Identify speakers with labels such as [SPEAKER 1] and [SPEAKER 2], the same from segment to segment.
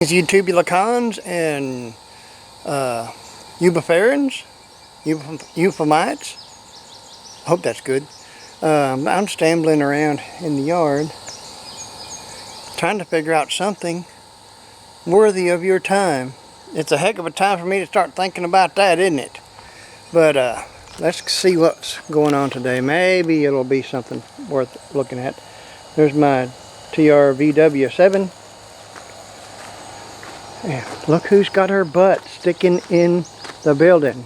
[SPEAKER 1] Utubulacons and euphorins, euphormites. I hope that's good. I'm stumbling around in the yard trying to figure out something worthy of your time. It's a heck of a time for me to start thinking about that, isn't it? But let's see what's going on today. Maybe it'll be something worth looking at. There's my TRVW7. Yeah, look who's got her butt sticking in the building.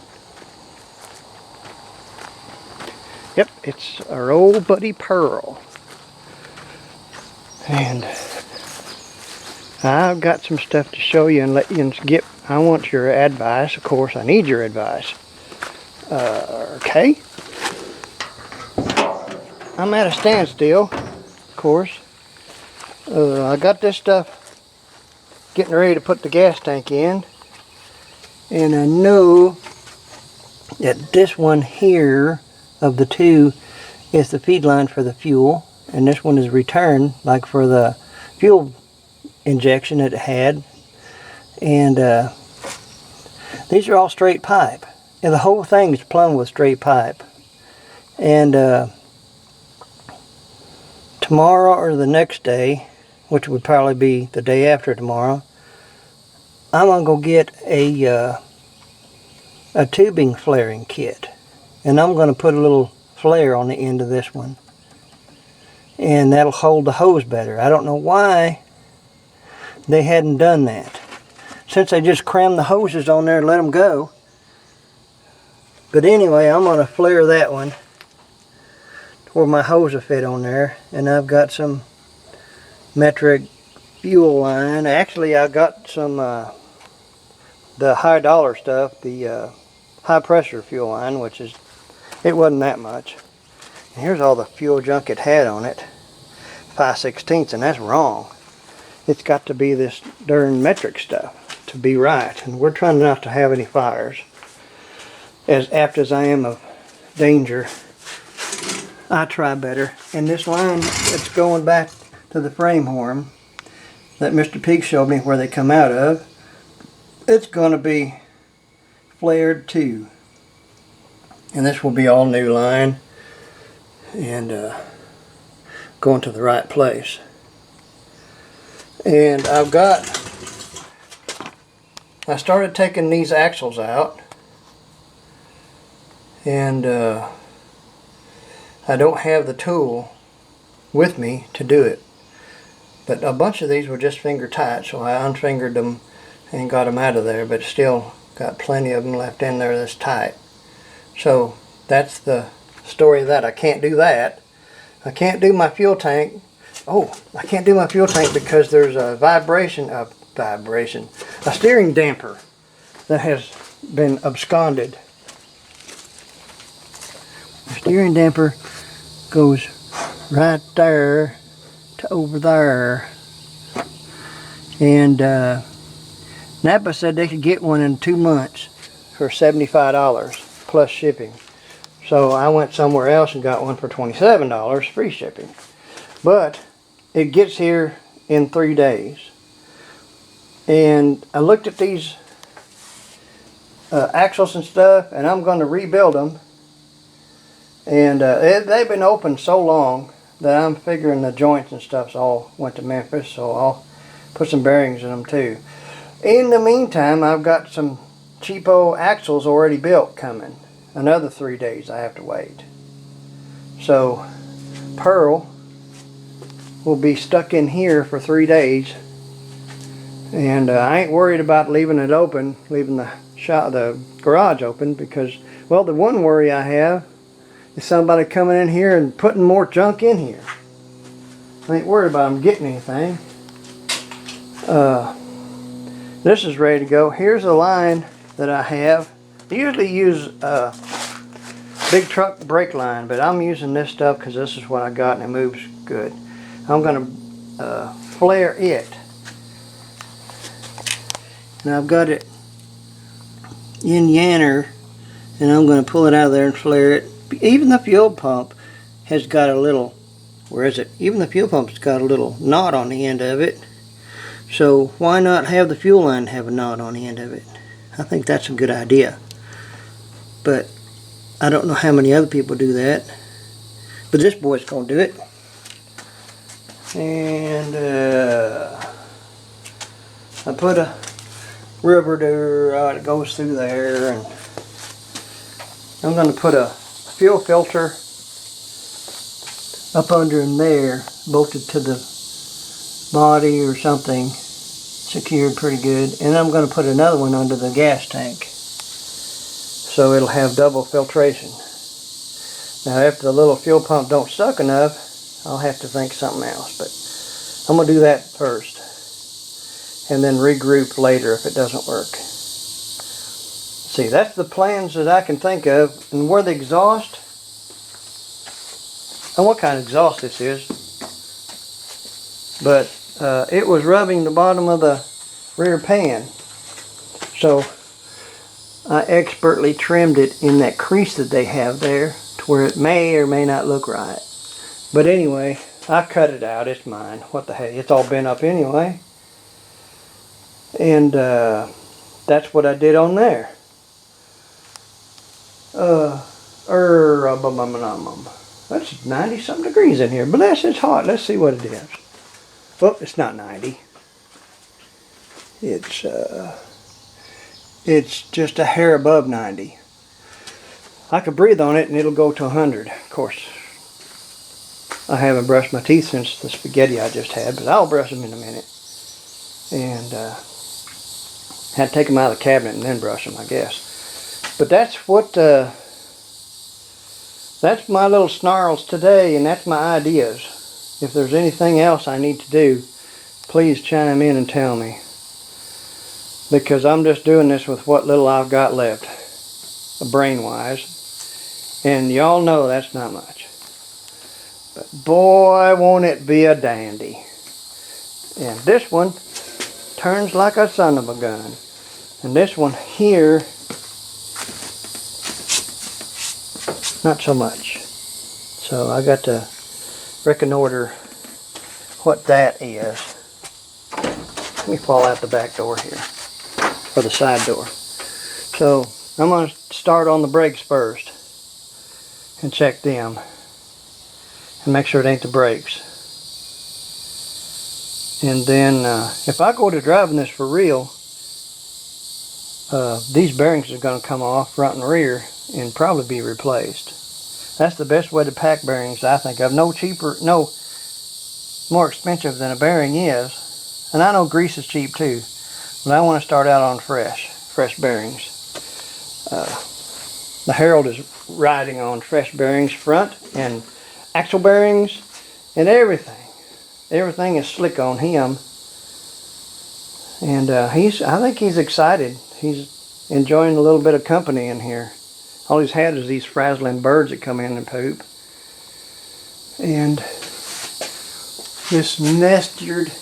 [SPEAKER 1] Yep, it's our old buddy Pearl. And I've got some stuff to show you and let you get. I want your advice. Of course, I need your advice. Okay. I'm at a standstill, of course. I got this stuff getting ready to put the gas tank in, and I know that this one here of the two is the feed line for the fuel, and this one is return, like for the fuel injection that it had. And these are all straight pipe, and the whole thing is plumbed with straight pipe. And tomorrow or the next day, which would probably be the day after tomorrow, I'm gonna go get a tubing flaring kit, and I'm gonna put a little flare on the end of this one, and that'll hold the hose better. I don't know why they hadn't done that, since they just crammed the hoses on there and let them go. But anyway, I'm gonna flare that one where my hose will fit on there, and I've got some metric fuel line. Actually, I got some the high dollar stuff, the high pressure fuel line, which is, it wasn't that much. And here's all the fuel junk it had on it, 5/16, and that's wrong. It's got to be this darn metric stuff to be right, and we're trying not to have any fires. As apt as I am of danger, I try better. And this line that's going back to the frame horn that Mr. Pig showed me where they come out of, it's going to be flared too. And this will be all new line and going to the right place. And I started taking these axles out, and I don't have the tool with me to do it. But a bunch of these were just finger tight, so I unfingered them and got them out of there, but still got plenty of them left in there that's tight. So that's the story of that. I can't do that. I can't do my fuel tank. Oh, I can't do my fuel tank because there's a a steering damper that has been absconded. The steering damper goes right there to over there, and Napa said they could get one in 2 months for $75 plus shipping. So I went somewhere else and got one for $27 free shipping. But it gets here in 3 days. And I looked at these axles and stuff, and I'm going to rebuild them. And they've been open so long that I'm figuring the joints and stuff's all went to Memphis, so I'll put some bearings in them too. In the meantime, I've got some cheapo axles already built coming. Another 3 days I have to wait. So Pearl will be stuck in here for 3 days, and I ain't worried about leaving it open, leaving the garage open, because, well, the one worry I have is somebody coming in here and putting more junk in here. I ain't worried about them getting anything. This is ready to go. Here's a line that I have. I usually use big truck brake line, but I'm using this stuff because this is what I got and it moves good. I'm going to flare it. Now I've got it in yanner, and I'm going to pull it out of there and flare it. Even the fuel pump has got a little, where is it? Even the fuel pump's got a little knot on the end of it. So why not have the fuel line have a knot on the end of it? I think that's a good idea. But I don't know how many other people do that. But this boy's going to do it. And I put a rubber that goes through there, and I'm going to put a fuel filter up under in there, bolted to the body or something, secured pretty good. And I'm going to put another one under the gas tank, so it'll have double filtration. Now if the little fuel pump don't suck enough, I'll have to think something else, but I'm going to do that first and then regroup later if it doesn't work. See, that's the plans that I can think of. And where the exhaust, and what kind of exhaust this is, but it was rubbing the bottom of the rear pan, so I expertly trimmed it in that crease that they have there to where it may or may not look right. But anyway, I cut it out. It's mine. What the heck? It's all bent up anyway. And that's what I did on there. That's 90 something degrees in here. Bless, it's hot. Let's see what it is. Well, it's not 90. It's just a hair above 90. I could breathe on it and it'll go to 100. Of course, I haven't brushed my teeth since the spaghetti I just had, but I'll brush them in a minute. And had to take them out of the cabinet and then brush them, I guess. But that's what, that's my little snarls today, and that's my ideas. If there's anything else I need to do, please chime in and tell me. Because I'm just doing this with what little I've got left, brain-wise. And y'all know that's not much. But boy, won't it be a dandy. And this one turns like a son of a gun. And this one here, not so much. So I got to reconnoiter what that is. Let me fall out the back door here, or the side door. So I'm going to start on the brakes first and check them and make sure it ain't the brakes. And then if I go to driving this for real, these bearings are going to come off front and rear and probably be replaced. That's the best way to pack bearings, I think of. No more expensive than a bearing is. And I know grease is cheap too, but I want to start out on fresh bearings. The Herald is riding on fresh bearings, front and axle bearings and everything. Everything is slick on him. And I think he's excited. He's enjoying a little bit of company in here. All he's had is these frazzling birds that come in and poop. And this nest yard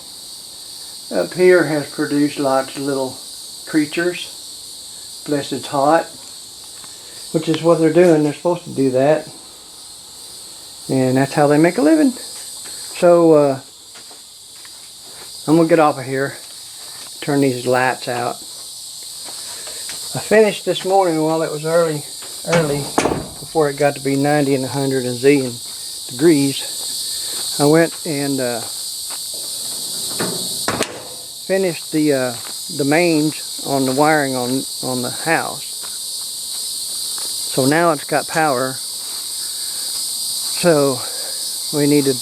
[SPEAKER 1] up here has produced lots of little creatures. Bless, it's hot. Which is what they're doing. They're supposed to do that. And that's how they make a living. So I'm going to get off of here. Turn these lights out. I finished this morning while it was early, before it got to be 90 and 100 and Z degrees. I went and finished the mains on the wiring on the house. So now it's got power. So we needed,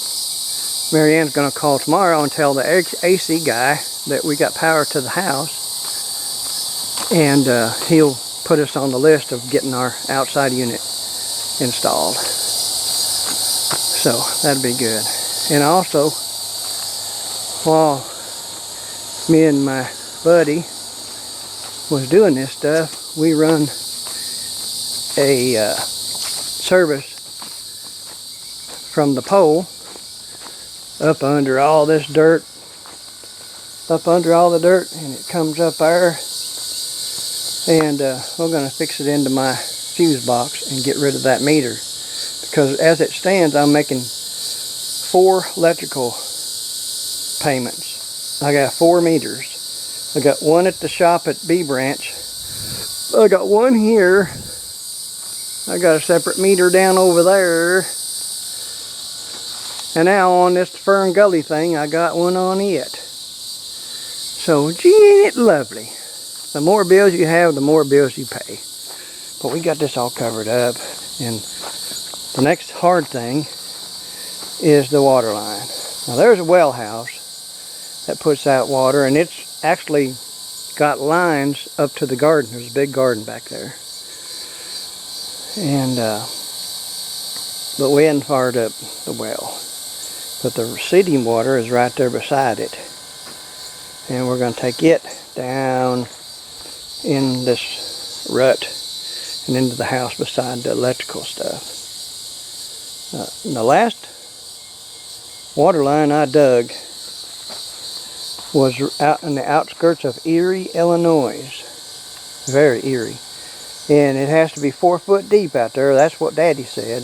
[SPEAKER 1] Marianne's going to call tomorrow and tell the AC guy that we got power to the house. And he'll put us on the list of getting our outside unit installed. So that'd be good. And also, while me and my buddy was doing this stuff, we run a service from the pole up under all this dirt, up under all the dirt, and it comes up there. And we're going to fix it into my fuse box and get rid of that meter, because as it stands I'm making 4 electrical payments I got 4 meters. I got one at the shop at B Branch. I got one here. I got a separate meter down over there. And now on this Fern Gully thing, I got one on it. So, gee, ain't it lovely? The more bills you have, the more bills you pay. But we got this all covered up. And the next hard thing is the water line. Now there's a well house that puts out water, and it's actually got lines up to the garden. There's a big garden back there. And, but we hadn't fired up the well. But the receiving water is right there beside it. And we're going to take it down in this rut and into the house beside the electrical stuff. The last water line I dug was out in the outskirts of Erie, Illinois. Very eerie. And it has to be 4 foot deep out there. That's what Daddy said.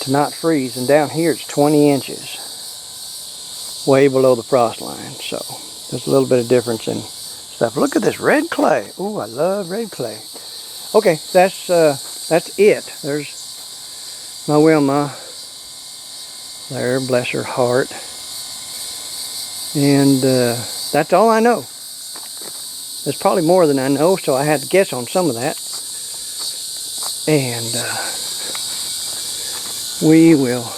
[SPEAKER 1] To not freeze. And down here it's 20 inches. Way below the frost line. So there's a little bit of difference in stuff. Look at this red clay. Ooh, I love red clay. Okay, that's it. There's my Wilma there, bless her heart. And that's all I know. There's probably more than I know, so I had to guess on some of that. And we will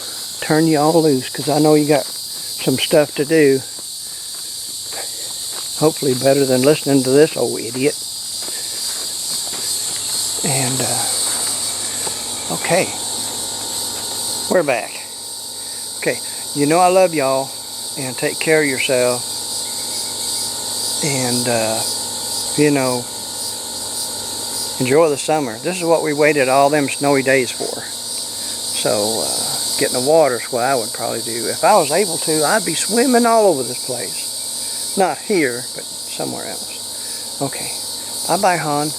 [SPEAKER 1] turn you all loose, because I know you got some stuff to do. Hopefully better than listening to this old idiot. And, okay. We're back. Okay, you know I love y'all, and take care of yourself. And, you know, enjoy the summer. This is what we waited all them snowy days for. So, getting the water is what I would probably do. If I was able to, I'd be swimming all over this place. Not here, but somewhere else. Okay. Bye-bye, hon.